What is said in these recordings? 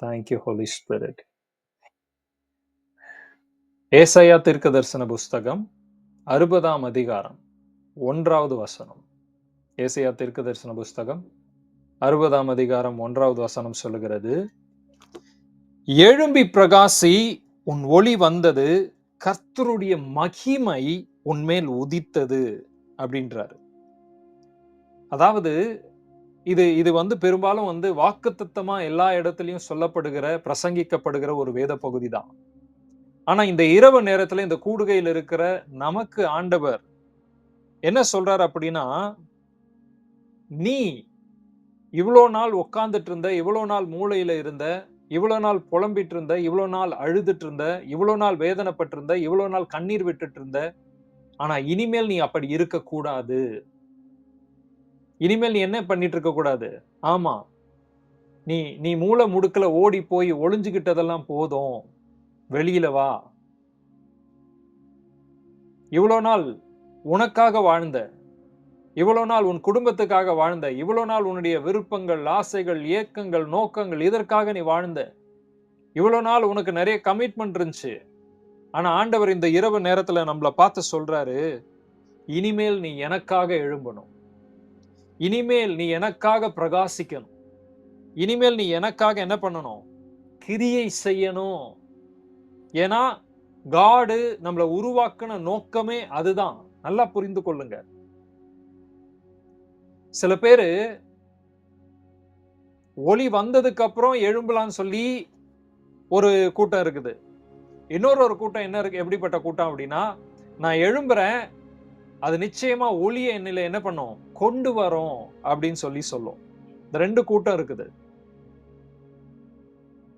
Thank you, Holy Spirit. ஏசாயா தீர்க்கதரிசன புஸ்தகம் 60ஆம் அதிகாரம் 1வது வசனம். ஏசாயா தீர்க்கதரிசன புஸ்தகம் 60ஆம் அதிகாரம் 1வது வசனம் சொல்லுகிறது, எழும்பி பிரகாசி, உன் ஒளி வந்தது, கர்த்தருடைய மகிமை உன்மேல் உதித்தது அப்படின்றாரு. அதாவது இது பெரும்பாலும் வாக்குத்தத்தமா எல்லா இடத்துலயும் சொல்லப்படுகிற, பிரசங்கிக்கப்படுகிற ஒரு வேத பகுதி தான். ஆனா இந்த இரவு நேரத்துல இந்த கூடுகையில் இருக்கிற நமக்கு ஆண்டவர் என்ன சொல்றாரு அப்படின்னா, நீ இவ்வளோ நாள் உட்கார்ந்துட்டு இருந்த, இவ்வளோ நாள் மூளையில இருந்த, இவ்வளோ நாள் புலம்பிட்டு இருந்த, இவ்வளோ நாள் அழுதுட்டு இருந்த, இவ்வளோ நாள் வேதனைப்பட்டிருந்த, இவ்வளோ நாள் கண்ணீர் விட்டுட்டு இருந்த. ஆனா இனிமேல் நீ அப்படி இருக்க கூடாது. இனிமேல் நீ என்ன பண்ணிட்டு இருக்க கூடாது? ஆமா, நீ நீ மூளை முடுக்குல ஓடி போய் ஒளிஞ்சுகிட்டதெல்லாம் போதும், வெளியில வா. இவ்வளோ நாள் உனக்காக வாழ்ந்த, இவ்வளோ நாள் உன் குடும்பத்துக்காக வாழ்ந்த, இவ்வளோ நாள் உன்னுடைய விருப்பங்கள், ஆசைகள், ஏக்கங்கள், நோக்கங்கள், இதற்காக நீ வாழ்ந்த. இவ்வளோ நாள் உனக்கு நிறைய கமிட்மெண்ட் இருந்துச்சு. ஆனா ஆண்டவர் இந்த இரவு நேரத்துல நம்மள பார்த்து சொல்றாரு, இனிமேல் நீ எனக்காக எழும்பணும். இனிமேல் நீ எனக்காக பிரகாசிக்கணும். இனிமேல் நீ எனக்காக என்ன பண்ணணும்? கிரியை செய்யணும். ஏன்னா காடு நம்மள உருவாக்குன நோக்கமே அதுதான். நல்லா புரிந்து கொள்ளுங்க. சில பேரு ஒளி வந்ததுக்கு அப்புறம் எழும்பலான்னு சொல்லி ஒரு கூட்டம் இருக்குது. இன்னொரு கூட்டம் என்ன இருக்கு? எப்படிப்பட்ட கூட்டம் அப்படின்னா, நான் எழும்புறேன், அது நிச்சயமா ஒளியை என்னில என்ன பண்ணும்? கொண்டு வரும் அப்படின்னு சொல்லும். இந்த 2 கூட்டம் இருக்குது.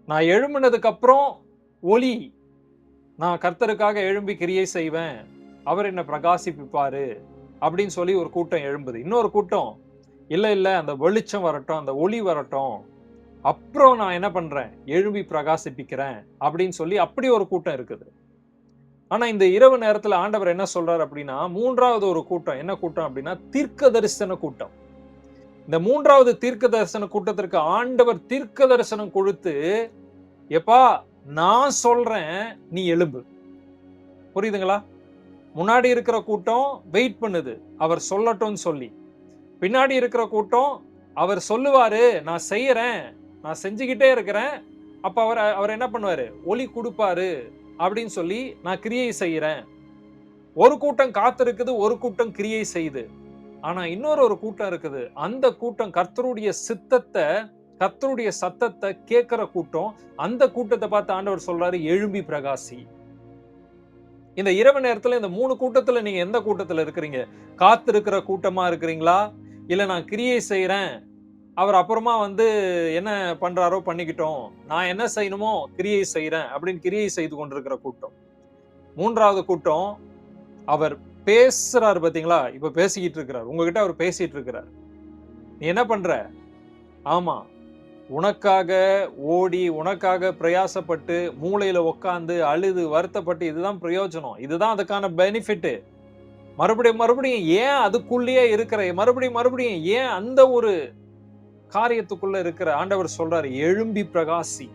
நான் எழும்பினதுக்கு அப்புறம் ஒளி, நான் கர்த்தருக்காக எழும்பி கிரியை செய்வேன், அவர் என்ன பிரகாசிப்பிப்பாரு அப்படின்னு சொல்லி ஒரு கூட்டம் எழும்புது. இன்னொரு கூட்டம், இல்ல அந்த வெளிச்சம் வரட்டும், அந்த ஒளி வரட்டும், அப்புறம் நான் என்ன பண்றேன்? எழும்பி பிரகாசிப்பிக்கிறேன் அப்படின்னு சொல்லி அப்படி ஒரு கூட்டம் இருக்குது. ஆனா இந்த இரவு நேரத்துல ஆண்டவர் என்ன சொல்றாரு அப்படின்னா, 3வது ஒரு கூட்டம். என்ன கூட்டம் அப்படின்னா, தீர்க்க தரிசன கூட்டம். இந்த 3வது தீர்க்க தரிசன கூட்டத்திற்கு ஆண்டவர் தீர்க்க தரிசனம் கொடுத்து, எப்பா நான் சொல்றேன், நீ எழும்பு. புரியுதுங்களா? முன்னாடி இருக்கிற கூட்டம் வெயிட் பண்ணுது, அவர் சொல்லட்டும்னு சொல்லி. பின்னாடி இருக்கிற கூட்டம், அவர் சொல்லுவாரு, நான் செய்யறேன், நான் செஞ்சுக்கிட்டே இருக்கிறேன், அப்ப அவர் என்ன பண்ணுவாரு? ஒளி கொடுப்பாரு அப்படின்னு சொல்லி நான் கிரியை செய்யறேன். ஒரு கூட்டம் காத்திருக்குது, ஒரு கூட்டம் கிரியை செய்யுது. ஆனா இன்னொரு கூட்டம் இருக்குது. அந்த கூட்டம் கர்த்தருடைய சித்தத்தை, கர்த்தருடைய சத்தத்தை கேட்கிற கூட்டம். அந்த கூட்டத்தை பார்த்து ஆண்டவர் சொல்றாரு, எழும்பி பிரகாசி. இந்த இரவு நேரத்துல இந்த 3 கூட்டத்துல நீங்க எந்த கூட்டத்துல இருக்கிறீங்க? காத்திருக்கிற கூட்டமா இருக்கிறீங்களா? இல்ல நான் கிரியை செய்யறேன், அவர் அப்புறமா என்ன பண்றாரோ பண்ணிக்கிட்டோம், நான் என்ன செய்யணுமோ கிரியை செய்யறேன் அப்படின்னு கிரியை செய்து கொண்டிருக்கிற கூட்டம். 3வது கூட்டம், அவர் பேசுறாரு பாத்தீங்களா? இப்ப பேசிக்கிட்டு இருக்கிறார், உங்ககிட்ட அவர் பேசிட்டு இருக்கிறார். நீ என்ன பண்ற? ஆமா, உனக்காக ஓடி, உனக்காக பிரயாசப்பட்டு, மூளையில உட்கார்ந்து அழுது வருத்தப்பட்டு, இதுதான் பிரயோஜனம், இதுதான் அதுக்கான பெனிஃபிட். மறுபடியும் ஏன் அதுக்குள்ளேயே இருக்கிற? மறுபடியும் ஏன் அந்த ஒரு காரியத்துக்குள்ள இருக்கிற? ஆண்டவர் சொல்றாரு, எழும்பி பிரகாசி,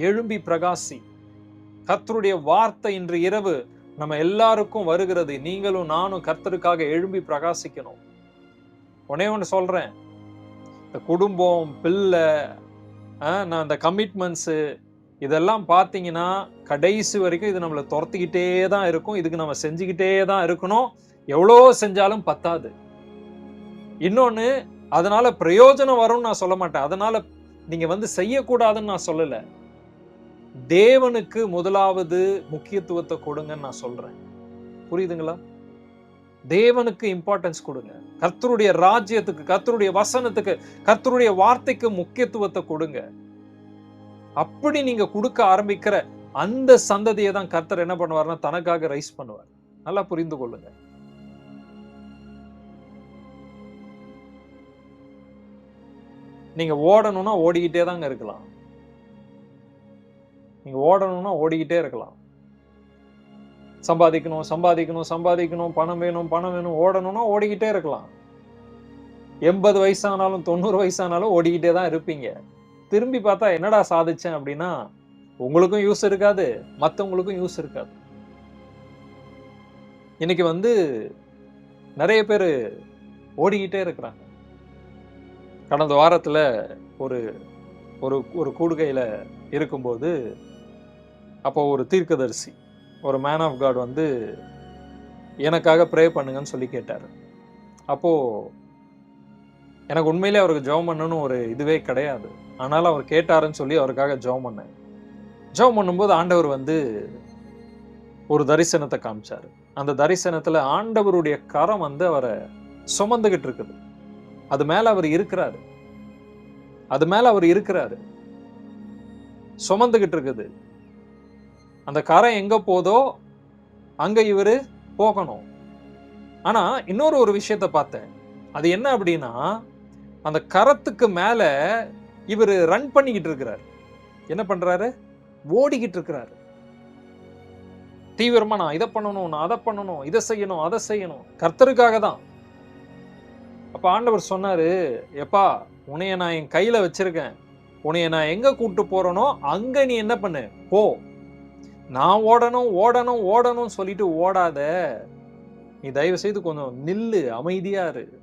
எழும்பி பிரகாசி. கர்த்தருடைய வார்த்தை இன்று இரவு நம்ம எல்லாருக்கும் வருகிறது. நீங்களும் நானும் கர்த்தருக்காக எழும்பி பிரகாசிக்கணும். ஒண்ணு சொல்றேன், இந்த குடும்பம், பிள்ளை, நான் இந்த கமிட்மெண்ட்ஸ், இதெல்லாம் பாத்தீங்கன்னா கடைசி வரைக்கும் இது நம்மளை துரத்திக்கிட்டே தான் இருக்கும். இதுக்கு நம்ம செஞ்சுக்கிட்டே தான் இருக்கணும். எவ்வளோ செஞ்சாலும் பத்தாது. இன்னொன்னு, அதனால பிரயோஜனம் வரும்னு நான் சொல்ல மாட்டேன். அதனால நீங்க செய்யக்கூடாதுன்னு நான் சொல்லல. தேவனுக்கு முதலாவது முக்கியத்துவத்தை கொடுங்கன்னு நான் சொல்றேன். புரியுதுங்களா? தேவனுக்கு இம்பார்ட்டன்ஸ் கொடுங்க. கர்த்தருடைய ராஜ்யத்துக்கு, கர்த்தருடைய வசனத்துக்கு, கர்த்தருடைய வார்த்தைக்கு முக்கியத்துவத்தை கொடுங்க. அப்படி நீங்க கொடுக்க ஆரம்பிக்கிற அந்த சந்ததியை தான் கர்த்தர் என்ன பண்ணுவார்னா தனக்காக ரைஸ் பண்ணுவார். நல்லா புரிந்து கொள்ளுங்க. நீங்க ஓடணும்னா ஓடிக்கிட்டே தாங்க இருக்கலாம். நீங்க ஓடணும்னா ஓடிக்கிட்டே இருக்கலாம். சம்பாதிக்கணும், பணம் வேணும், ஓடணும்னா ஓடிக்கிட்டே இருக்கலாம். 80 வயசானாலும் 90 வயசானாலும் ஓடிக்கிட்டே தான் இருப்பீங்க. திரும்பி பார்த்தா என்னடா சாதிச்சேன் அப்படின்னா, உங்களுக்கும் யூஸ் இருக்காது, மத்தவங்களுக்கும் யூஸ் இருக்காது. இன்னைக்கு வந்து நெறைய பேரு ஓடிக்கிட்டே இருக்கிறாங்க. கடந்த வாரத்துல ஒரு ஒரு ஒரு கூடுகையில இருக்கும்போது, அப்போ ஒரு தீர்க்கதரிசி, ஒரு மேன் ஆஃப் காட் வந்து எனக்காக ப்ரே பண்ணுங்கன்னு சொல்லி கேட்டாரு. அப்போ எனக்கு உண்மையிலேயே அவருக்கு ஜெபம் பண்ணணும்னு ஒரு இதுவே கிடையாது. ஆனாலும் அவர் கேட்டாருன்னு சொல்லி அவருக்காக ஜெபம் பண்ணேன். ஜெபம் பண்ணும்போது ஆண்டவர் வந்து ஒரு தரிசனத்த காமிச்சாரு. அந்த தரிசனத்துல ஆண்டவருடைய கரம் வந்து அவர சுமந்துகிட்டு இருக்குது. அது மேல அவர் இருக்கிறாரு. அது மேல அவர் இருக்கிறாரு. சுமந்துகிட்டு இருக்குது. அந்த கரம் எங்க போதோ, அங்க இவரு போகணும். ஆனா, இன்னொரு ஒரு விஷயத்த பார்த்தேன். அது என்ன அப்படின்னா, அந்த கரத்துக்கு மேல இவரு ரன் பண்ணிக்கிட்டு இருக்கிறாரு. என்ன பண்றாரு? ஓடிக்கிட்டு இருக்கிறாரு. தீவிரமா நான் இத பண்ணணும், நான் அத பண்ணணும், இத செய்யணும், அத செய்யணும். கர்த்தருக்காக தான். அப்ப ஆண்டவர் சொன்னாரு, "எப்பா, உன்னைய நான் என் கையில வச்சிருக்கேன். உன்னைய நான் எங்க கூட்டு போறேனோ, அங்க நீ என்ன பண்ணு? போ. நான் ஓடணும், ஓடணும், ஓடணும்னு சொல்லிட்டு ஓடாத. நீ தயவு செய்து கொஞ்சம் நில்லு, அமைதியா இரு.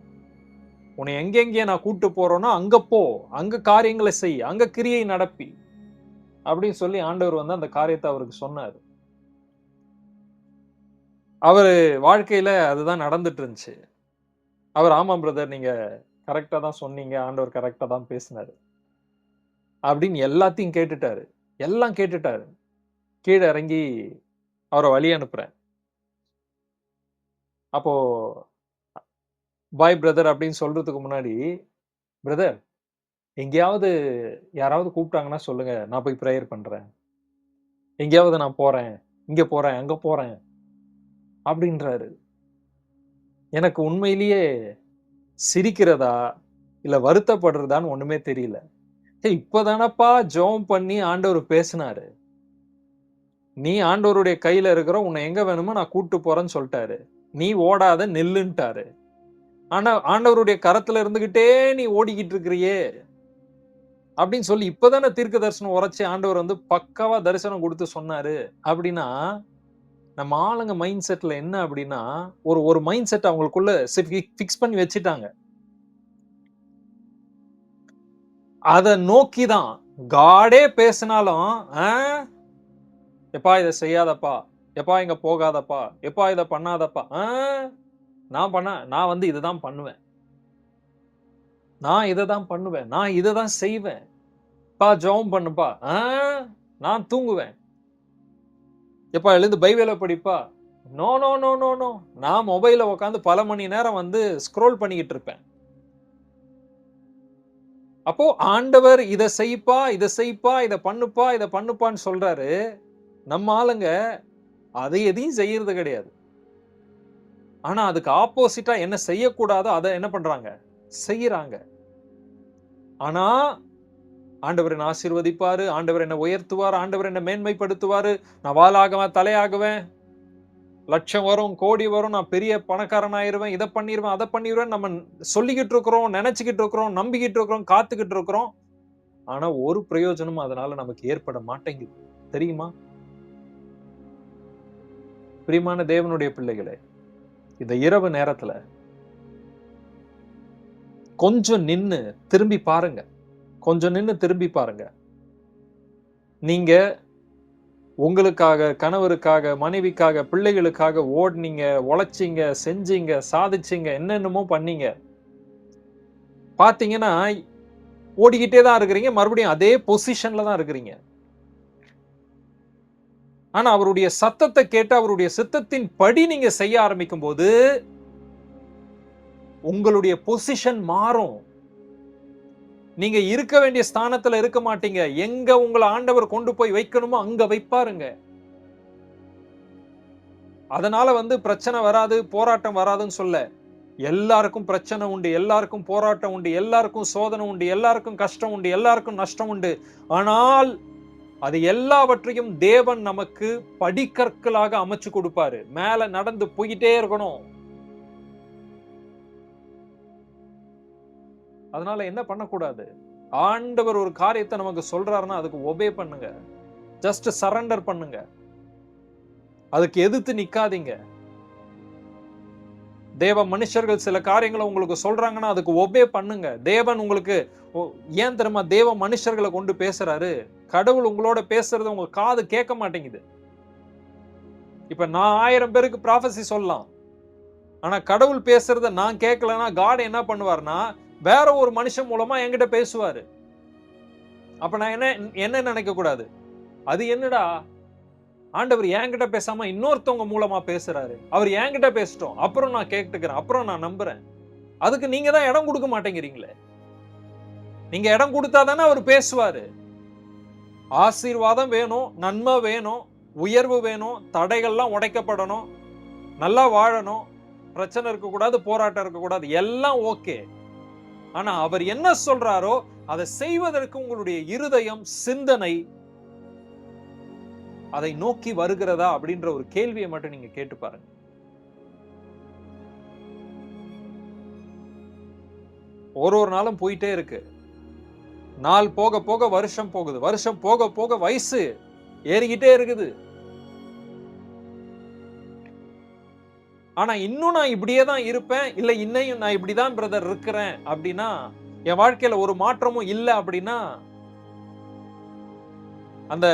உன்னை எங்கெங்கே நான் கூட்டு போறேனோ, அங்க போ. அங்க காரியங்கள செய். அங்க கிரியை நடப்பி." அப்படின்னு சொல்லி ஆண்டவர் வந்து அந்த காரியத்த அவருக்கு சொன்னாரு. அவரு வாழ்க்கையில அதுதான் நடந்துட்டு இருந்துச்சு. அவர், "ஆமாம் பிரதர், நீங்க கரெக்ட்டா தான் சொன்னீங்க. ஆண்டவர் கரெக்ட்டா தான் பேசினாரு." அப்படின்னு எல்லாத்தையும் கேட்டுட்டாரு. எல்லாம் கேட்டுட்டாரு. கீழ இறங்கி அவர வழி அனுப்புறேன். அப்போ பாய் பிரதர் அப்படின்னு சொல்றதுக்கு முன்னாடி, "பிரதர், எங்கேயாவது யாராவது கூப்பிட்டாங்கன்னா சொல்லுங்க. நான் போய் பிரேயர் பண்றேன். எங்கேயாவது நான் போறேன். இங்க போறேன், அங்க போறேன்." அப்படின்றாரு. எனக்கு உண்மையிலேயே சிரிக்கிறதா, இல்ல வருத்தப்படுறதான்னு ஒண்ணுமே தெரியல. "ஏய், இப்பதானப்பா ஜெபம் பண்ணி ஆண்டவர் பேசினாரு. நீ ஆண்டவருடைய கையில இருக்கிற. உன்னை எங்க வேணுமோ நான் கூட்டு போறேன்னு சொல்ட்டாரு. நீ ஓடாத, நில்லுன்ட்டாரு. ஆனா ஆண்டவருடைய கரத்துல இருந்துகிட்டே நீ ஓடிக்கிட்டு இருக்கிறியே!" அப்படின்னு சொல்லி இப்பதானே தீர்க்க தரிசனம் உரைச்சு ஆண்டவர் வந்து பக்காவா தரிசனம் குடுத்து சொன்னாரு. அப்படின்னா, நம்ம ஆளுங்க மைண்ட் செட்ல என்ன அப்படின்னா, ஒரு ஒரு மைண்ட் செட் அவங்களுக்குள்ள பிக்ஸ் பண்ணி வச்சுட்டாங்க. அத நோக்கி தான் காடே பேசினாலும், "ஆ எப்பா இத செய்யாதப்பா, எப்பா இங்க போகாதப்பா, எப்பா இத பண்ணாதப்பா, நான் வந்து இததான் பண்ணுவேன். நான் இததான் பண்ணுவேன். நான் இததான் செய்வேன். அப்பா ஜெபம் பண்ணுப்பா. நான் தூங்குவேன். எப்பா எழுந்து பைபிள படிப்பா. No, no, no, no, no. நான் மொபைல்ல உட்கார்ந்து பல மணி நேரம் வந்து ஸ்க்ரோல் பண்ணிக்கிட்டு இருப்பேன்." அப்போ ஆண்டவர் இத செய்ப்பா, இத செய்ப்பா, இத பண்ணுப்பா, இத பண்ணுப்பான்னு சொல்றாரு. நம்ம ஆளுங்க அதை எதையும் செய்யறது கிடையாது. ஆனா அதுக்கு ஆப்போசிட்டா என்ன செய்யக்கூடாதோ அத என்ன பண்றாங்க? செய்யறாங்க. ஆனா ஆண்டவர் என்ன ஆசீர்வதிப்பாரு, ஆண்டவர் என்ன உயர்த்துவார், ஆண்டவர் என்ன மேன்மைப்படுத்துவாரு, நான் வாலாகுவேன், தலையாகுவேன், லட்சம் வரும், கோடி வரும், நான் பெரிய பணக்காரன் ஆயிருவேன், இத பண்ணிருவேன், அத பண்ணிருவேன் நம்ம சொல்லிக்கிட்டு இருக்கிறோம், நெனச்சுக்கிட்டு இருக்கிறோம், நம்பிக்கிட்டு இருக்கிறோம், காத்துக்கிட்டு இருக்கிறோம். ஆனா ஒரு பிரயோஜனமும் அதனால நமக்கு ஏற்பட மாட்டேங்குது. தெரியுமா? பிரியமான தேவனுடைய பிள்ளைகளே, இந்த இரவு நேரத்துல கொஞ்சம் நின்னு திரும்பி பாருங்க. கொஞ்சம் நின்னு திரும்பி பாருங்க. நீங்க உங்களுக்காக, கணவருக்காக, மனைவிக்காக, பிள்ளைகளுக்காக ஓடுனீங்க, உழைச்சீங்க, செஞ்சீங்க, சாதிச்சீங்க, என்னென்னமோ பண்ணீங்க. பார்த்தீங்கன்னா, ஓடிக்கிட்டே தான் இருக்கிறீங்க. மறுபடியும் அதே பொசிஷன்ல தான் இருக்கிறீங்க. ஆனா அவருடைய சத்தத்த கேட்டு, அவருடைய சித்தத்தின் படி நீங்க செய்ய ஆரம்பிக்கும்போது, உங்களுடைய பொசிஷன் மாறும். நீங்க இருக்க வேண்டிய ஸ்தானத்துல இருக்க மாட்டீங்க. எங்க உங்கள ஆண்டவர் கொண்டு போய் வைக்கணுமோ அங்க வைப்பாருங்க. அதனால வந்து பிரச்சனை வராது, போராட்டம் வராதுன்னு சொல்ல. எல்லாருக்கும் பிரச்சனை உண்டு, எல்லாருக்கும் போராட்டம் உண்டு, எல்லாருக்கும் சோதனை உண்டு, எல்லாருக்கும் கஷ்டம் உண்டு, எல்லாருக்கும் நஷ்டம் உண்டு. ஆனால் அது எல்லாவற்றையும் தேவன் நமக்கு படிக்கற்களாக அமைச்சு கொடுப்பாரு. மேல நடந்து போயிட்டே இருக்கணும். அதனால என்ன பண்ணக்கூடாது? ஆண்டவர் ஒரு காரியத்தை நமக்கு சொல்றாருன்னா அதுக்கு ஒபே பண்ணுங்க. ஜஸ்ட் சரண்டர் பண்ணுங்க. அதுக்கு எதிர்த்து நிக்காதீங்க. தேவ மனுஷர்கள் சில காரியங்களை உங்களுக்கு சொல்றாங்கன்னா அதுக்கு ஒபே பண்ணுங்க. தேவன் உங்களுக்கு ஏன் தெரியுமா தேவ மனுஷர்களை கொண்டு பேசுறாரு? கடவுள் உங்களோட பேசுறது உங்க காது கேட்க மாட்டேங்குது. இப்ப நான் 1000 பேருக்கு ப்ராஃபஸி சொல்லலாம். ஆனா கடவுள் பேசுறத நான் கேட்கலன்னா காட் என்ன பண்ணுவார்னா வேற ஒரு மனுஷன் மூலமா என்கிட்ட பேசுவாரு. அப்ப நான் என்ன நினைக்க கூடாது? அது என்னடா ஆண்டவர் என்கிட்ட பேசாம இன்னொருத்தவங்க மூலமா பேசுறாரு. அவர் என்கிட்ட பேசட்டும். அப்புறம் நான் கேட்டுக்கிறேன். அப்புறம் நான் நம்புறேன். அதுக்கு நீங்க தான் இடம் கொடுக்க மாட்டேங்கிறீங்களே. நீங்க இடம் கொடுத்தா தானே அவர் பேசுவாரு. ஆசீர்வாதம் வேணும், நன்மை வேணும், உயர்வு வேணும், தடைகள்லாம் உடைக்கப்படணும், நல்லா வாழணும், பிரச்சனை இருக்கக்கூடாது, போராட்டம் இருக்கக்கூடாது, எல்லாம் ஓகே. ஆனா அவர் என்ன சொல்றாரோ அதை செய்வதற்கு உங்களுடைய இருதயம், சிந்தனை அதை நோக்கி வருகிறதா அப்படின்ற ஒரு கேள்வியை மட்டும் நீங்க கேட்டு பாருங்க. ஒரு நாளும் போயிட்டே இருக்கு. நாள் போக போக வருஷம் போகுது, வருஷம் போக போக வயசு ஏறிக்கிட்டே இருக்குது. ஆனா இன்னும் நான் இப்படியே தான் இருப்பேன், இல்ல இன்னையும் நான் இப்படிதான் பிரதர் இருக்கிறேன் அப்படின்னா, என் வாழ்க்கையில ஒரு மாற்றமும் இல்ல அப்படின்னா, அந்த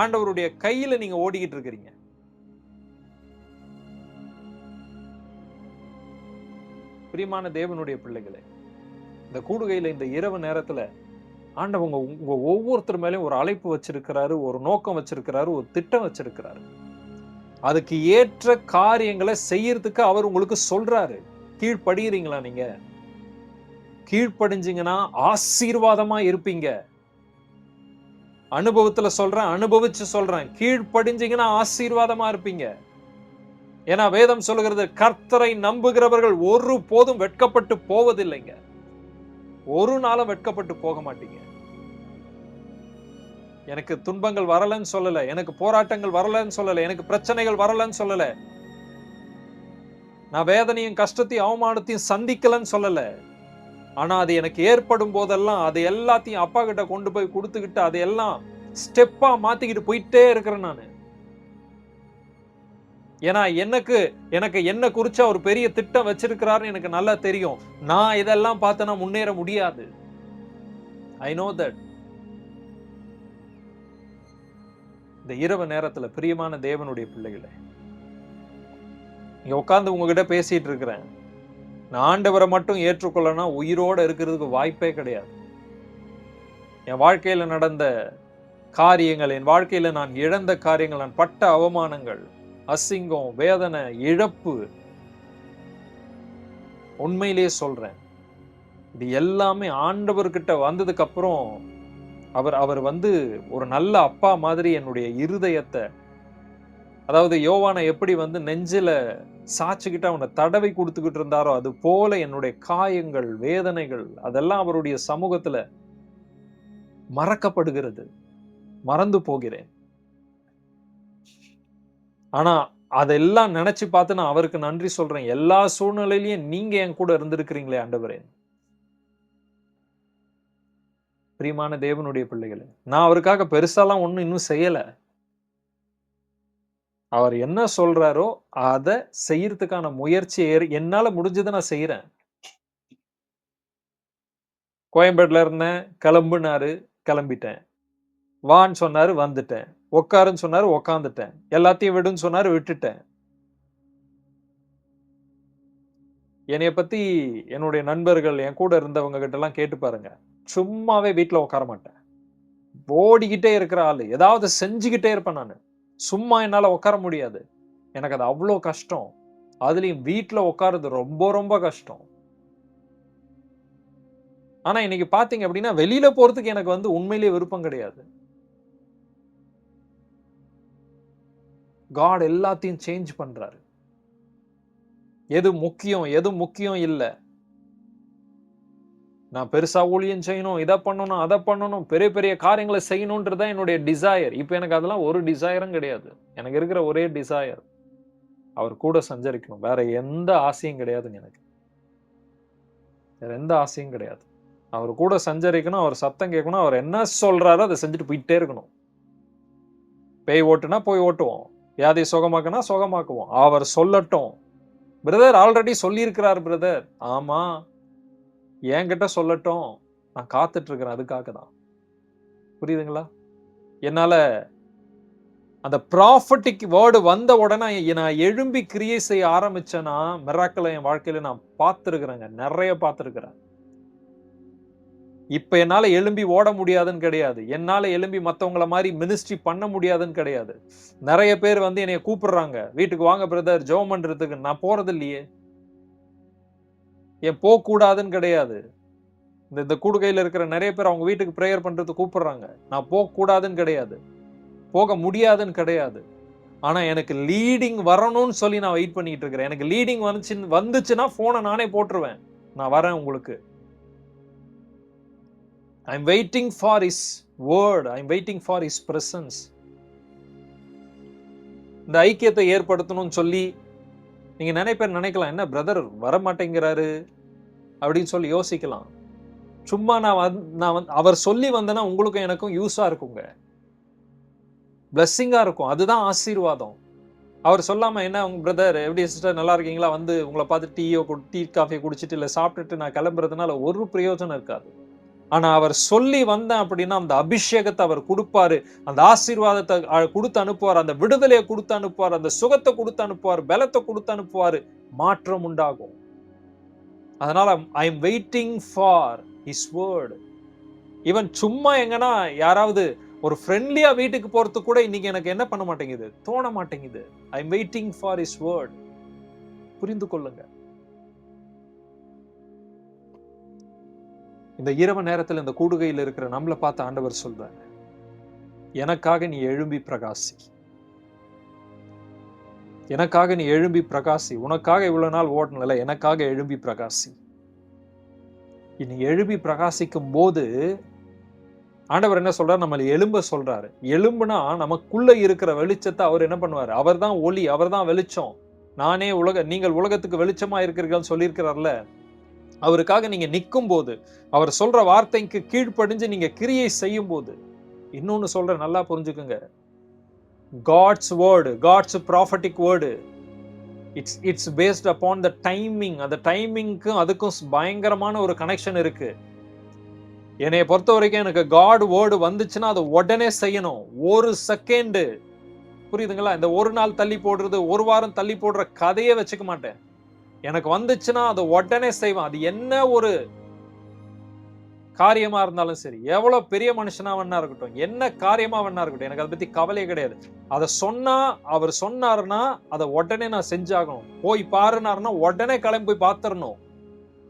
ஆண்டவருடைய கையில நீங்க ஓடிக்கிட்டு இருக்கிறீங்க. பிரியமான தேவனுடைய பிள்ளைகளே, இந்த கூடுகையில இந்த இரவு நேரத்துல ஆண்டவங்க உங்க ஒவ்வொருத்தர் மேலயும் ஒரு அழைப்பு வச்சிருக்கிறாரு, ஒரு நோக்கம் வச்சிருக்கிறாரு, ஒரு திட்டம் வச்சிருக்கிறாரு. அதுக்கு ஏற்ற காரியங்களை செய்யறதுக்கு அவர் உங்களுக்கு சொல்றாரு. கீழ்ப்படுகிறீங்களா? நீங்க கீழ்ப்படிஞ்சீங்கன்னா ஆசீர்வாதமா இருப்பீங்க. அனுபவத்துல சொல்றேன், அனுபவிச்சு சொல்றேன். கீழ்ப்படிஞ்சீங்கன்னா ஆசீர்வாதமா இருப்பீங்க. ஏன்னா வேதம் சொல்லுகிறது, கர்த்தரை நம்புகிறவர்கள் ஒரு போதும் வெட்கப்பட்டு போவதில்லைங்க. ஒரு நாளும் வெட்கப்பட்டு போக மாட்டீங்க. எனக்கு துன்பங்கள் வரலன்னு சொல்லல, எனக்கு போராட்டங்கள் வரலன்னு சொல்லல, எனக்கு பிரச்சனைகள் வரலன்னு சொல்லல, நான் வேதனையும் கஷ்டத்தையும் அவமானத்தையும் சந்திக்கலன்னு சொல்லல. ஆனா அது எனக்கு ஏற்படும் போதெல்லாம் அது எல்லாத்தையும் அப்பா கிட்ட கொண்டு போய் கொடுத்துக்கிட்டு அதையெல்லாம் ஸ்டெப்பா மாத்திக்கிட்டு போயிட்டே இருக்கிறேன் நானு. ஏன்னா எனக்கு என்ன குறிச்சு ஒரு பெரிய திட்டம் வச்சிருக்கிறாருன்னு எனக்கு நல்லா தெரியும். நான் இதெல்லாம் பார்த்தனா முன்னேற முடியாது. I know that. இந்த இரவு நேரத்துல பிரியமான தேவனுடைய பிள்ளைகளே, இங்க உட்கார்ந்து உங்ககிட்ட பேசிட்டு இருக்கிறேன். நான் ஆண்டவரை மட்டும் ஏற்றுக்கொள்ளனா உயிரோட இருக்கிறதுக்கு வாய்ப்பே கிடையாது. என் வாழ்க்கையில நடந்த காரியங்கள், என் வாழ்க்கையில நான் இழந்த காரியங்கள், நான் பட்ட அவமானங்கள், அசிங்கம், வேதனை, இழப்பு, உண்மையிலேயே சொல்றேன், இது எல்லாமே ஆண்டவர்கிட்ட வந்ததுக்கு அப்புறம் அவர் வந்து ஒரு நல்ல அப்பா மாதிரி என்னுடைய இருதயத்தை, அதாவது யோவானை எப்படி வந்து நெஞ்சில சாச்சுக்கிட்டு அவனை தடவை கொடுத்துக்கிட்டு இருந்தாரோ அது போல என்னுடைய காயங்கள், வேதனைகள் அதெல்லாம் அவருடைய சமூகத்துல மறக்கப்படுகிறது. மறந்து போகிறேன். ஆனா அதெல்லாம் நினைச்சு பார்த்து நான் அவருக்கு நன்றி சொல்றேன். எல்லா சூழ்நிலையிலயும் நீங்க என் கூட இருந்திருக்கிறீங்களே ஆண்டவரே. பிரியமான தேவனுடைய பிள்ளைகளே, நான் அவருக்காக பெருசாலாம் ஒண்ணும் இன்னும் செய்யல. அவர் என்ன சொல்றாரோ அத செய்யறதுக்கான முயற்சி என்னால முடிஞ்சதை நான் செய்யறேன். கோயம்பேடுல இருந்தேன், கிளம்புனாரு, கிளம்பிட்டேன். வான்னு சொன்னாரு, வந்துட்டேன். உட்காருன்னு சொன்னாரு, உட்கார்ந்துட்டேன். எல்லாத்தையும் விடுன்னு சொன்னாரு, விட்டுட்டேன். என்னைய பத்தி என்னுடைய நண்பர்கள், என் கூட இருந்தவங்க கிட்ட எல்லாம் கேட்டு பாருங்க. சும்மாவே வீட்ல உட்கார மாட்டேன். ஓடிக்கிட்டே இருக்கிற ஆளு. ஏதாவது செஞ்சுக்கிட்டே இருப்பேன் நானு. சும்மா என்னால உட்கார முடியாது. எனக்கு அது அவ்ளோ கஷ்டம். அதுலயும் வீட்ல உட்கார்றது ரொம்ப ரொம்ப கஷ்டம். ஆனா இன்னைக்கு பாத்தீங்க அப்படின்னா, வெளியில போறதுக்கு எனக்கு வந்து உண்மையிலேயே விருப்பம் கிடையாது. காட் எல்லாத்தையும் சேஞ்ச் பண்றாரு. எது முக்கியம், எது முக்கியம் இல்ல. நான் பெருசா ஊழியம் செய்யணும், இத பண்ணணும், அத பண்ணணும், பெரிய பெரிய காரியங்களை செய்யணும்ன்றது தான் என்னுடைய டிசையர். இப்ப எனக்கு அதெல்லாம் ஒரு டிசையரும் கிடையாது. எனக்கு இருக்கிற ஒரே டிசையர், அவர் கூட சஞ்சரிக்கணும். வேற எந்த ஆசையும் கிடையாதுங்க எனக்கு. வேற எந்த ஆசையும் கிடையாது. அவர் கூட சஞ்சரிக்கணும், அவர் சத்தம் கேட்கணும், அவர் என்ன சொல்றாரோ அதை செஞ்சுட்டு போயிட்டே இருக்கணும். பேய் ஓட்டுனா போய் ஓட்டுவோம், வியாதி சுகமாக்குனா சுகமாக்குவோம், அவர் சொல்லட்டும். பிரதர் ஆல்ரெடி சொல்லியிருக்கிறார் பிரதர். ஆமா, என்கிட்ட சொல்லட்டும், நான் காத்துட்டு இருக்கிறேன் அதுக்காக தான். புரியுதுங்களா? என்னால அந்த ப்ராஃபட்டிக் வேர்டு வந்த உடனே நான் எழும்பி கிரியை செய்ய ஆரம்பிச்சேன்னா மிராக்கிள் என் வாழ்க்கையில நான் பார்த்திருக்கிறேங்க, நிறைய பார்த்திருக்கிறேன். இப்ப என்னால எழும்பி ஓட முடியாதுன்னு கிடையாது, என்னால எழும்பி மத்தவங்கள மாதிரி மினிஸ்ட்ரி பண்ண முடியாதுன்னு கிடையாது. நிறைய பேர் வந்து என்னைய கூப்பிடுறாங்க, வீட்டுக்கு வாங்க பிரதர் ஜெபம் பண்றதுக்கு. நான் போறது இல்லையே, ஏன் போக கூடாதுன்னு கிடையாது. இந்த கூடுகையில இருக்கிற நிறைய பேர் அவங்க வீட்டுக்கு பிரேயர் பண்றதுக்கு கூப்பிடுறாங்க, நான் போக கூடாதுன்னு கிடையாது, போக முடியாதுன்னு கிடையாது. ஆனா எனக்கு லீடிங் வரணும்னு சொல்லி நான் வெயிட் பண்ணிட்டு இருக்கிறேன். எனக்கு லீடிங் வந்துச்சுன்னா போனை நானே போட்டுருவேன், நான் வரேன் உங்களுக்கு. I'm waiting for his word, I'm waiting for his presence. இந்த ஐக்கியத்தை ஏற்படுத்தணும்னு சொல்லி நீங்க நினைக்கலாம், என்ன பிரதர் வர மாட்டேங்கிறாரு அப்படின்னு சொல்லி யோசிக்கலாம். சும்மா நான் அவர் சொல்லி வந்தேன்னா உங்களுக்கும் எனக்கும் யூஸா இருக்குங்க, பிளஸ்ஸிங்கா இருக்கும், அதுதான் ஆசீர்வாதம். அவர் சொல்லாம என்ன உங்க பிரதர் எப்படி சிஸ்டர் நல்லா இருக்கீங்களா, வந்து உங்களை பார்த்து டீ காஃபி குடிச்சிட்டு இல்லை சாப்பிட்டுட்டு நான் கிளம்புறதுனால ஒரு பிரயோஜனம் இருக்காது. ஆனா அவர் சொல்லி வந்தேன் அப்படின்னா அந்த அபிஷேகத்தை அவர் கொடுப்பாரு, அந்த ஆசீர்வாதத்தை கொடுத்து அனுப்புவார், அந்த விடுதலையை கொடுத்து அனுப்புவார், அந்த சுகத்தை கொடுத்து அனுப்புவார், பலத்தை கொடுத்து அனுப்புவார், மாற்றம் உண்டாகும். அதனால I am waiting for his word. Even சும்மா எங்கன்னா யாராவது ஒரு ஃப்ரெண்ட்லியா வீட்டுக்கு போறது கூட இன்னைக்கு எனக்கு என்ன பண்ண மாட்டேங்குது, தோண மாட்டேங்குது. I am waiting for his word. புரிந்து கொள்ளுங்க. இந்த இரவு நேரத்தில் இந்த கூடுகையில் இருக்கிற நம்மளை பார்த்து ஆண்டவர் சொல்றாரு, எனக்காக நீ எழும்பி பிரகாசி, எனக்காக நீ எழும்பி பிரகாசி. உனக்காக இவ்வளவு நாள் ஓடனல, எனக்காக எழும்பி பிரகாசி. இனி எழும்பி பிரகாசிக்கும் போது ஆண்டவர் என்ன சொல்றாரு, நம்மளை எழும்ப சொல்றாரு. எழும்புனா நமக்குள்ள இருக்கிற வெளிச்சத்தை அவர் என்ன பண்ணுவாரு, அவர் தான் ஒளி, அவர் தான் வெளிச்சம். நானே நீங்கள் உலகத்துக்கு வெளிச்சமா இருக்கிறீர்கள் சொல்லியிருக்கிறார்ல, அவருக்காக நீங்க நிற்கும் போது, அவர் சொல்ற வார்த்தைக்கு கீழ்ப்படிஞ்சு நீங்க கிரியை செய்யும் போது, இன்னொன்னு சொல்ற நல்லா புரிஞ்சுக்குங்க, God's word, God's prophetic word, it's based upon the timing. அந்த டைமிங்க்கும் அதுக்கும் பயங்கரமான ஒரு கனெக்ஷன் இருக்கு. என்னைய பொறுத்த வரைக்கும் எனக்கு God word வந்துச்சுன்னா அதை உடனே செய்யணும், ஒரு செகண்ட். புரியுதுங்களா? இந்த ஒரு நாள் தள்ளி போடுறது, ஒரு வாரம் தள்ளி போடுற கதையே வச்சுக்க மாட்டேன். எனக்கு வந்துச்சுன்னா அதை உடனே செய்வேன். அது என்ன ஒரு காரியமா இருந்தாலும் சரி, எவ்வளவு பெரிய மனுஷனா வேணா இருக்கட்டும், என்ன காரியமா வேணா இருக்கட்டும், எனக்கு அதை பத்தி கவலையே கிடையாது. அதை சொன்னா அவர் சொன்னாருன்னா அதை உடனே நான் செஞ்சாகணும். போய் பாருனாருன்னா உடனே கிளம்பி போய் பார்த்துடணும்.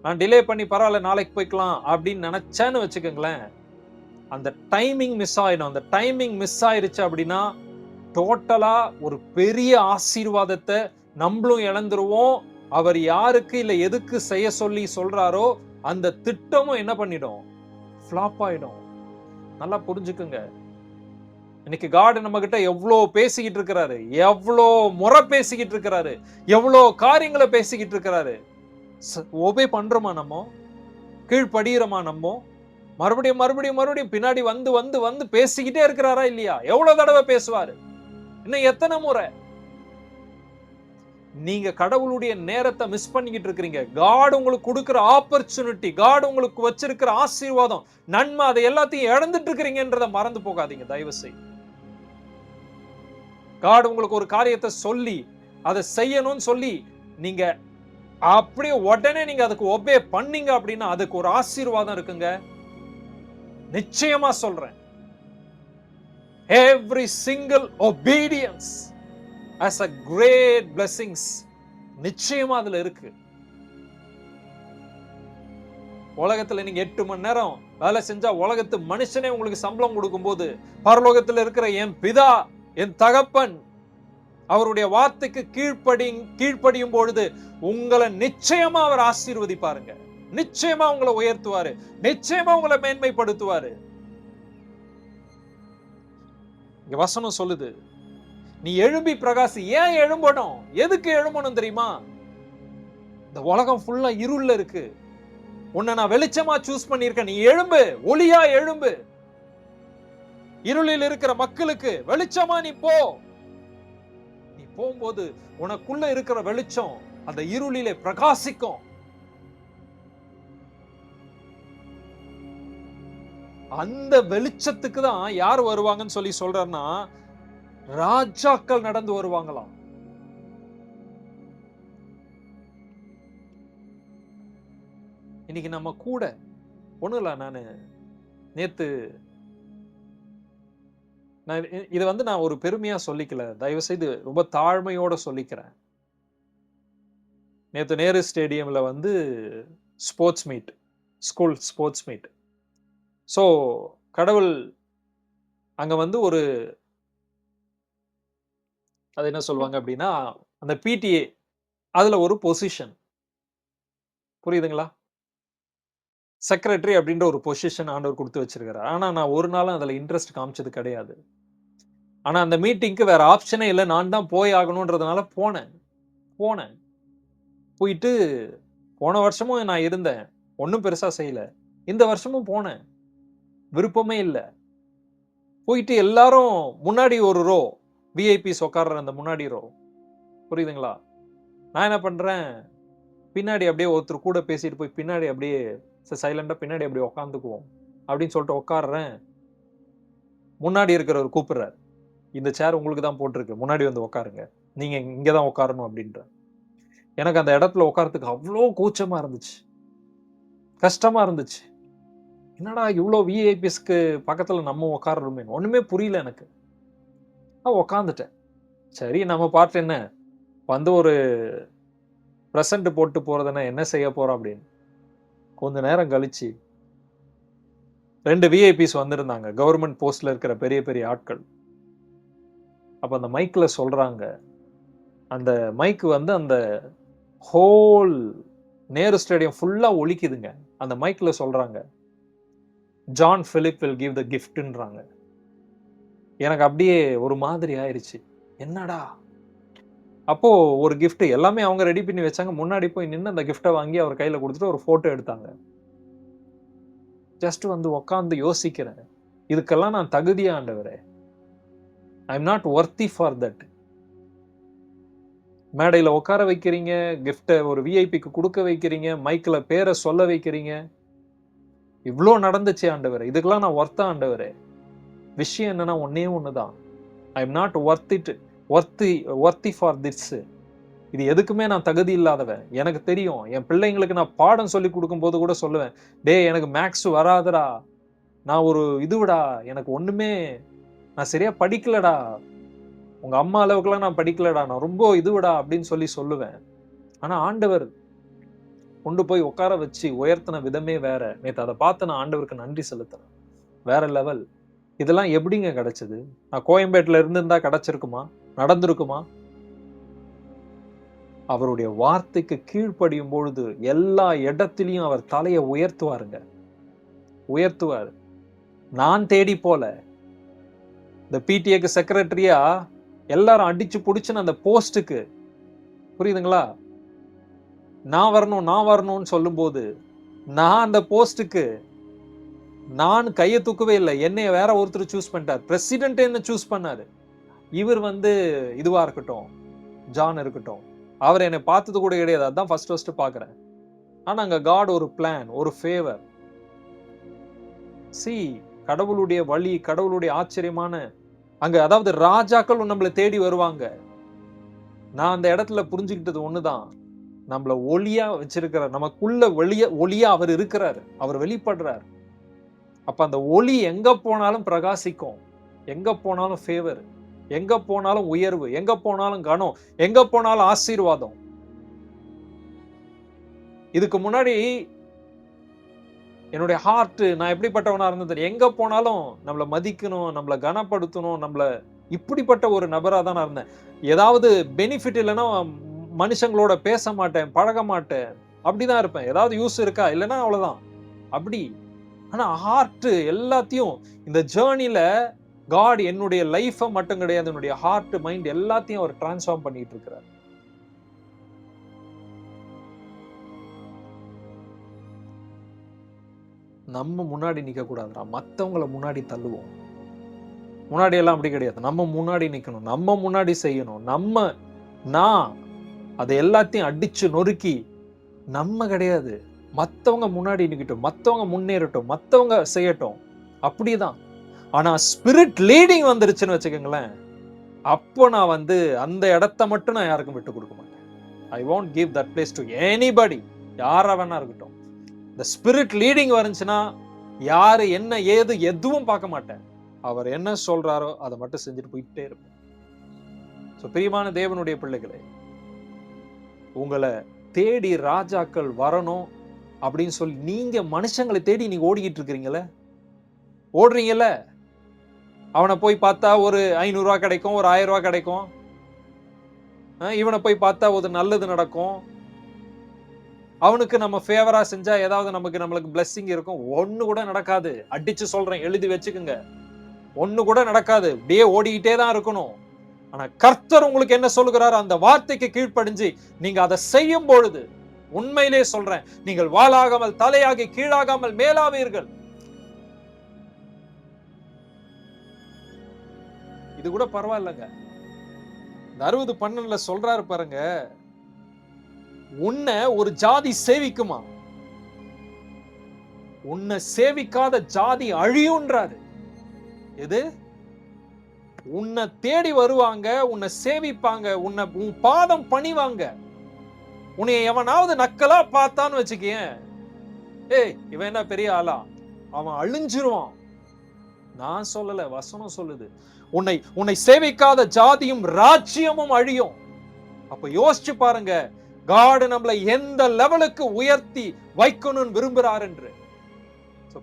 நான் டிலே பண்ணி பரவாயில்ல நாளைக்கு போய்க்கலாம் அப்படின்னு நினைச்சேன்னு வச்சுக்கோங்களேன், அந்த டைமிங் மிஸ் ஆயிடும். அந்த டைமிங் மிஸ் ஆயிருச்சு அப்படின்னா டோட்டலா ஒரு பெரிய ஆசீர்வாதத்தை நம்மளும் இழந்துருவோம். அவர் யாருக்கு இல்ல எதுக்கு செய்ய சொல்லி சொல்றாரோ அந்த திட்டமும் என்ன பண்ணிடும், ஃப்ளாப் ஆயிடும். நல்லா புரிஞ்சுக்குங்க. இன்னைக்கு காட் நம்ம கிட்ட எவ்வளோ பேசிக்கிட்டு இருக்கிறாரு, எவ்வளோ முறை பேசிக்கிட்டு இருக்கிறாரு, எவ்வளோ காரியங்களை பேசிக்கிட்டு இருக்கிறாரு. ஒபே பண்றோமா, நம்ம கீழ்படுகிறோமா, நம்ம மறுபடியும் மறுபடியும் மறுபடியும் பின்னாடி வந்து வந்து வந்து பேசிக்கிட்டே இருக்கிறாரா இல்லையா? எவ்வளவு தடவை பேசுவாரு, இன்னும் எத்தனை முறை? நீங்க கடவுளுடைய நேரத்தை மிஸ் பண்ணிக்கிட்டு இருக்கிறீங்க. காட் உங்களுக்கு கொடுக்கிற ஆப்பர்ச்சுனிட்டி, காட் உங்களுக்கு வச்சிருக்கிற ஆசீர்வாதம், நன்மை, அதை எல்லாத்தையும் இழந்துட்டு இருக்கிறீங்கன்றதை மறந்து போகாதீங்க தயவு செய்து. காட் உங்களுக்கு ஒரு காரியத்தை சொல்லி அதை செய்யணும்னு சொல்லி நீங்க அப்படியே உடனே நீங்க அதுக்கு ஒபே பண்ணீங்க அப்படின்னா அதுக்கு ஒரு ஆசீர்வாதம் இருக்குங்க, நிச்சயமா சொல்றேன். Every single obedience as a great blessings, நிச்சயமா அதுல இருக்கு. உலகத்துல நீங்க 8 மணி நேரம் வேலை செஞ்சா உலகத்து மனுஷனே உங்களுக்கு சம்பளம் கொடுக்கும் போது, பரலோகத்துல இருக்கிற என் பிதா, என் தகப்பன் அவருடைய வார்த்தைக்கு கீழ்ப்படியும் பொழுது உங்களை நிச்சயமா அவர் ஆசீர்வதிப்பாருங்க, நிச்சயமா உங்களை உயர்த்துவாரு, நிச்சயமா உங்களை மேன்மைப்படுத்துவாரு. இங்க வசனம் சொல்லுது, நீ எழும்பி பிரகாசி. ஏன் எழும்பணும், எதுக்கு எழும்பணும் தெரியுமா? இந்த உலகம் ஃபுல்லா இருள்ல இருக்கு. உன்னை நான் வெளிச்சமா சூஸ் பண்ணியிருக்கேன். நீ எழும்பு, ஒளியா எழும்பு. இருளில் இருக்கிற மக்களுக்கு வெளிச்சமா நீ போ. நீ போகும்போது உனக்குள்ள இருக்கிற வெளிச்சம் அந்த இருளிலே பிரகாசிக்கும். அந்த வெளிச்சத்துக்கு தான் யார் வருவாங்கன்னு சொல்லி சொல்றேன்னா, ராஜாக்கள் நடந்து வருவாங்களாம். இன்னைக்கு நம்ம கூட ஒண்ணும் இல்ல. நேத்து நான் ஒரு பெருமையா சொல்லிக்கல, தயவு செய்து ரொம்ப தாழ்மையோட சொல்லிக்கிறேன். நேத்து நேரு ஸ்டேடியம்ல sports meet, school sports meet. So கடவுள் அங்க ஒரு அது என்ன சொல்லுவாங்க அப்படின்னா, அந்த பிடிஏ அதுல ஒரு பொசிஷன், புரியுதுங்களா? செக்ரட்டரி அப்படின்ற ஒரு பொசிஷன் ஆண்டவர் கொடுத்து வச்சிருக்காரு. ஆனா நான் ஒரு நாளும் அதுல இன்ட்ரெஸ்ட் காமிச்சது கிடையாது. ஆனா அந்த மீட்டிங்க்கு வேற ஆப்ஷனே இல்ல. நான் தான் போய் ஆகணும்ன்றதுனால போனேன். போயிட்டு போன வருஷமும் நான் இருந்தேன். ஒண்ணும் பெருசா செய்யல. இந்த வருஷமும் போனேன். விருப்பமே இல்ல. போயிட்டு எல்லாரும் முன்னாடி ஒரு ரோ, விஐபிஸ் உட்கார்ற அந்த முன்னாடி ரோ. புரியுதுங்களா? நான் என்ன பண்றேன், பின்னாடி அப்படியே ஒருத்தர் கூட பேசிட்டு போய் பின்னாடி அப்படியே சைலண்டா பின்னாடி அப்படியே உட்கார்ந்துக்குவோம் அப்படின்னு சொல்லிட்டு உட்கார்றேன். முன்னாடி இருக்கிறவர் கூப்பிடுறாரு. இந்த சேர் உங்களுக்கு தான் போட்டிருக்கு. முன்னாடி வந்து உட்காருங்க. நீங்க இங்க தான் உட்காரணும் அப்படின்ற. எனக்கு அந்த இடத்துல உட்கார்றதுக்கு அவ்வளோ கூச்சமா இருந்துச்சு. கஷ்டமா இருந்துச்சு. என்னடா இவ்ளோ விஐபிஸ்க்கு பக்கத்துல நம்ம உட்கார்றோமே. ஒண்ணுமே புரியல எனக்கு. நான் உட்கார்ந்துட்டேன். சரி நம்ம பாட்டு என்ன ஒரு பிரசன்ட் போட்டு போறதுன்னா என்ன செய்ய போறோம் அப்படின்னு. கொஞ்ச நேரம் கழிச்சு 2 விஐபிஸ் வந்திருந்தாங்க. கவர்மெண்ட் போஸ்ட்ல இருக்கிற பெரிய பெரிய ஆட்கள். அப்ப அந்த மைக்ல சொல்றாங்க. அந்த மைக் அந்த ஹோல் நேரு ஸ்டேடியம் ஃபுல்லா ஒலிக்குதுங்க. அந்த மைக்ல சொல்றாங்க, John Philip will give the கிஃப்ட்ன்றாங்க. எனக்கு அப்படியே ஒரு மாதிரி ஆயிருச்சு. என்னடா? அப்போ ஒரு கிஃப்ட் எல்லாமே அவங்க ரெடி பண்ணி வச்சாங்க. முன்னாடி போய் நின்னு அந்த கிஃப்ட்ட வாங்கி அவர் கையில குடுத்துட்டு ஒரு போட்டோ எடுத்தாங்க. ஜஸ்ட் உட்கார்ந்து யோசிக்கிறேன். இதுக்கெல்லாம் நான் தகுதியா ஆண்டவரே? ஐ அம் நாட் வொர்த்தி ஃபார் தட். மேடையில உட்கார வைக்கிறீங்க, கிஃப்ட்ட ஒரு விஐபிக்கு குடுக்க வைக்கிறீங்க, மைக்ல பேரை சொல்ல வைக்கிறீங்க. இவ்ளோ நடந்துச்சு ஆண்டவரே. இதுக்கெல்லாம் நான் வொர்த்தா ஆண்டவரே? விஷயம் என்னன்னா ஒண்ணே ஒண்ணுதான். ஐ அம் நாட் வொர்த்தி ஃபார் திஸ். இது எதுக்குமே நான் தகுதி இல்லாதவன். எனக்கு தெரியும். என் பிள்ளைங்களுக்கு நான் பாடம் சொல்லிக் கொடுக்கும்போது கூட சொல்லுவேன். டேய் எனக்கு மேத்ஸ் வராதுடா. நான் ஒரு இதுவுடா. எனக்கு ஒண்ணுமே நான் சரியா படிக்கலடா. உங்க அம்மா அளவுக்குலாம் நான் படிக்கலடா. நான் ரொம்ப இதுவுடா அப்படின்னு சொல்லுவேன். ஆனா ஆண்டவர் கொண்டு போய் உட்கார வச்சு உயர்த்தின விதமே வேற. நேத்து அதை பார்த்து நான் ஆண்டவருக்கு நன்றி செலுத்துறேன். வேற லெவல். இதெல்லாம் எப்படிங்க கிடைச்சது? நான் கோயம்பேட்டுல இருந்திருந்தா கிடைச்சிருக்குமா? நடந்திருக்குமா? அவருடைய வார்த்தைக்கு கீழ்ப்படியும் பொழுது எல்லா இடத்திலையும் அவர் தலையை உயர்த்துவாருங்க. உயர்த்துவார். நான் தேடி போல. இந்த பிடிஏக்கு செக்ரட்டரியா எல்லாரும் அடிச்சு புடிச்சுன்னு அந்த போஸ்டுக்கு, புரியுதுங்களா? நான் வரணும்னு சொல்லும்போது நான் அந்த போஸ்டுக்கு நான் கையை தூக்கவே இல்லை. என்னைய வேற ஒருத்தர் சூஸ் பண்ணிட்டார். பிரசிடென்ட் என்ன சூஸ் பண்ணாரு. இவர் இதுவா இருக்கட்டும், ஜான் இருக்கட்டும், அவர் என்னை பார்த்தது கூட கிடையாது. அதான் ஃபர்ஸ்ட் பாக்குறேன். ஆனா அங்க காட் ஒரு பிளான், ஒரு ஃபேவர். கடவுளுடைய வழி, கடவுளுடைய ஆச்சரியமான அங்க அதாவது ராஜாக்கள் நம்மளை தேடி வருவாங்க. நான் அந்த இடத்துல புரிஞ்சுக்கிட்டது ஒண்ணுதான். நம்மள ஒளியா வச்சிருக்கிறார். நமக்குள்ள ஒளியா அவர் இருக்கிறார். அவர் வெளிப்படுறார். அப்ப அந்த ஒளி எங்க போனாலும் பிரகாசிக்கும். எங்க போனாலும் ஃபேவர், எங்க போனாலும் உயர்வு, எங்க போனாலும் கனம், எங்க போனாலும் ஆசீர்வாதம். இதுக்கு முன்னாடி என்னுடைய ஹார்ட் நான் எப்படிப்பட்டவனா இருந்தது, எங்க போனாலும் நம்மள மதிக்கணும், நம்மள கனப்படுத்தணும், நம்மள இப்படிப்பட்ட ஒரு நபரா தான் நான் இருந்தேன். ஏதாவது பெனிஃபிட் இல்லைன்னா மனுஷங்களோட பேச மாட்டேன், பழக மாட்டேன், அப்படிதான் இருப்பேன். ஏதாவது யூஸ் இருக்கா இல்லைன்னா அவ்வளவுதான் அப்படி. ஆனா ஹார்ட் எல்லாத்தையும் இந்த ஜேர்னில காட் என்னுடைய லைஃப மட்டும் கிடையாது, என்னுடைய ஹார்ட் மைண்ட் எல்லாத்தையும் அவர் டிரான்ஸ்ஃபார்ம் பண்ணிட்டு இருக்கிறார். நம்ம முன்னாடி நிக்க கூடாதுடா, மத்தவங்கள முன்னாடி தள்ளுவோம். முன்னாடி எல்லாம் அப்படி கிடையாது. நம்ம முன்னாடி நிக்கணும், நம்ம முன்னாடி செய்யணும், நான் அதை எல்லாத்தையும் அடிச்சு நொறுக்கி நம்ம கிடையாது, மத்தவங்க முன்னாடி நிக்கட்டும், மத்தவங்க முன்னேறட்டும், மத்தவங்க செய்யட்டும். அப்படிதான். ஆனா ஸ்பிரிட் லீடிங் வந்துருச்சுன்னு வச்சுக்கோங்களேன், அப்போ நான் அந்த இடத்த மட்டும் நான் யாருக்கும் விட்டு கொடுக்க மாட்டேன். ஐ won't give that place to anybody. யாரா வேணா இருக்கட்டும். இந்த ஸ்பிரிட் லீடிங் வந்துச்சுன்னா யாரு என்ன ஏது எதுவும் பார்க்க மாட்டேன். அவர் என்ன சொல்றாரோ அதை மட்டும் செஞ்சுட்டு போயிட்டே இருப்பேன். பிரியமான தேவனுடைய பிள்ளைகளே, உங்களை தேடி ராஜாக்கள் வரணும் அப்படின்னு சொல்லி நீங்க மனுஷங்களை தேடி நீங்க ஓடிக்கிட்டு இருக்கிறீங்களே, ஓடுறீங்கல்ல. அவனை போய் பார்த்தா ஒரு 500 ரூபாய் கிடைக்கும், ஒரு 1000 ரூபாய் கிடைக்கும். இவனை போய் பார்த்தா ஒரு நல்லது நடக்கும். அவனுக்கு நம்ம ஃபேவரா செஞ்சா ஏதாவது நம்மளுக்கு பிளெஸிங் இருக்கும். ஒண்ணு கூட நடக்காது. அடிச்சு சொல்றேன், எழுதி வச்சுக்குங்க. ஒண்ணு கூட நடக்காது. அப்படியே ஓடிக்கிட்டே தான் இருக்கணும். ஆனா கர்த்தர் உங்களுக்கு என்ன சொல்லுகிறார், அந்த வார்த்தைக்கு கீழ்ப்படிஞ்சு நீங்க அதை செய்யும் பொழுது, உண்மையிலே சொல்றேன், நீங்கள் வாளாகாமல் தலையாகி கீழாகாமல் மேலாவீர்கள். இது கூட பரவாயில்லைங்க. 60:12 சொல்றாரு பாருங்க, உன்னை ஒரு ஜாதி சேவிக்குமா, உன்னை சேவிக்காத ஜாதி அழியுன்றாரு. எது? உன்னை தேடி வருவாங்க, உன்னை சேவிப்பாங்க, உன் பாதம் பணிவாங்க. உன்னை எவனாவது நக்கலா பார்த்தான்னு வச்சுக்கேன், ஏய் இவன் என்ன பெரிய ஆளா, அவன் அழிஞ்சிருவான். நான் சொல்லல, வசனம் சொல்லுது. உன்னை சேவிக்காத ஜாதியும் ராஜ்யமும் அழியும். அப்ப யோசிச்சு பாருங்க, காட் நம்மளை எந்த லெவலுக்கு உயர்த்தி வைக்கணும்னு விரும்புறார் என்று.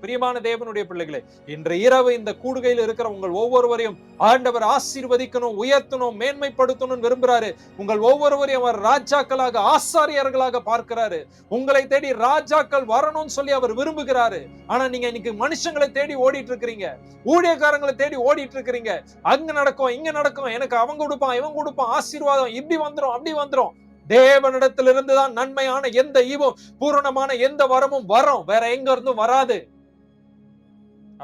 பிரியமான தேவனுடைய பிள்ளைகளே, இன்று இரவு இந்த கூடுகையில் இருக்கிற உங்கள் ஒவ்வொருவரையும் ஆண்டவர் ஆசீர்வதிக்கணும், உயர்த்தணும், மேன்மைப்படுத்தணும் விரும்புறாரு. உங்கள் ஒவ்வொருவரையும் அவர் ராஜாக்களாக, ஆசாரியர்களாக பார்க்கிறாரு. உங்களை தேடி ராஜாக்கள் வரணும்னு சொல்லி அவர் விரும்புகிறாரு. ஆனா நீங்க இன்னைக்கு மனுஷங்களை தேடி ஓடிட்டு இருக்கிறீங்க, ஊழியக்காரங்களை தேடி ஓடிட்டு இருக்கிறீங்க. அங்க நடக்கும், இங்க நடக்கும், எனக்கு அவங்க கொடுப்பான், இவங்க கொடுப்பான், ஆசீர்வாதம் இப்படி வந்துரும், அப்படி வந்துரும். தேவனிடத்திலிருந்துதான் நன்மையான எந்த ஈவும் பூரணமான எந்த வரமும் வரும், வேற எங்க இருந்தும் வராது.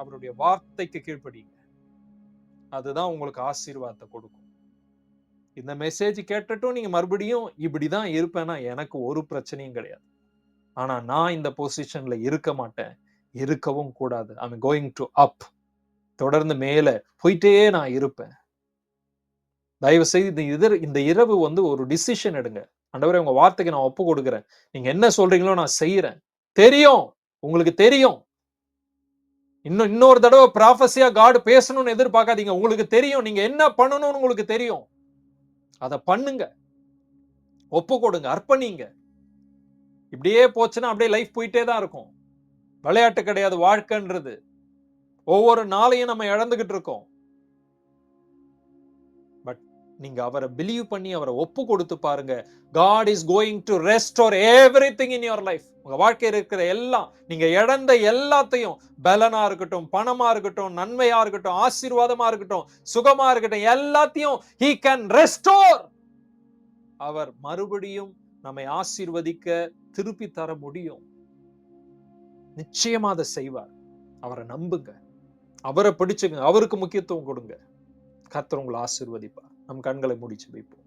அவருடைய வார்த்தைக்கு கீழ்ப்படிங்க, அதுதான் உங்களுக்கு ஆசீர்வாதத்தை கொடுக்கும். இந்த மெசேஜ் கேட்டுட்டும் நீங்க மறுபடியும் இப்படிதான் இருப்பேன்னா எனக்கு ஒரு பிரச்சனையும் கிடையாது. ஆனா நான் இந்த பொசிஷன்ல இருக்க மாட்டேன், இருக்கவும் கூடாது. ஐ அம் கோயிங் டு அப், தொடர்ந்து மேல போயிட்டே நான் இருப்பேன். தயவு செய்து இந்த இரவு ஒரு டிசிஷன் எடுங்க. ஆண்டவரே, உங்க வார்த்தைக்கு நான் ஒப்பு கொடுக்கிறேன், நீங்க என்ன சொல்றீங்களோ நான் செய்யறேன். தெரியும், உங்களுக்கு தெரியும். இன்னொரு தடவை ப்ராஃபஸியா காட் பேசணும்னு எதிர்பார்க்காதீங்க. உங்களுக்கு தெரியும் நீங்க என்ன பண்ணணும்னு உங்களுக்கு தெரியும். அதை பண்ணுங்க, ஒப்பு கொடுங்க, அர்ப்பணிங்க. இப்படியே போச்சுன்னா அப்படியே லைஃப் போயிட்டே தான் இருக்கும். விளையாட்டு கிடையாது வாழ்க்கைன்றது. ஒவ்வொரு நாளையும் நம்ம இழந்துகிட்டு இருக்கோம். பட் நீங்க அவரை பிலீவ் பண்ணி அவரை ஒப்பு கொடுத்து பாருங்க. God is going to restore everything in your life. உங்க வாழ்க்கையில் இருக்கிற எல்லாம், நீங்க இழந்த எல்லாத்தையும், பலனா இருக்கட்டும், பணமா இருக்கட்டும், நன்மையா இருக்கட்டும், ஆசீர்வாதமா இருக்கட்டும், சுகமா இருக்கட்டும், எல்லாத்தையும் he can restore. அவர் மறுபடியும் நம்மை ஆசீர்வதிக்க, திருப்பி தர முடியும். நிச்சயமா அதை செய்வார். அவரை நம்புங்க, அவரை பிடிச்சுங்க, அவருக்கு முக்கியத்துவம் கொடுங்க. கர்த்தர் உங்களை ஆசீர்வதிப்பார். நம் கண்களை மூடி ஜெபிப்போம்.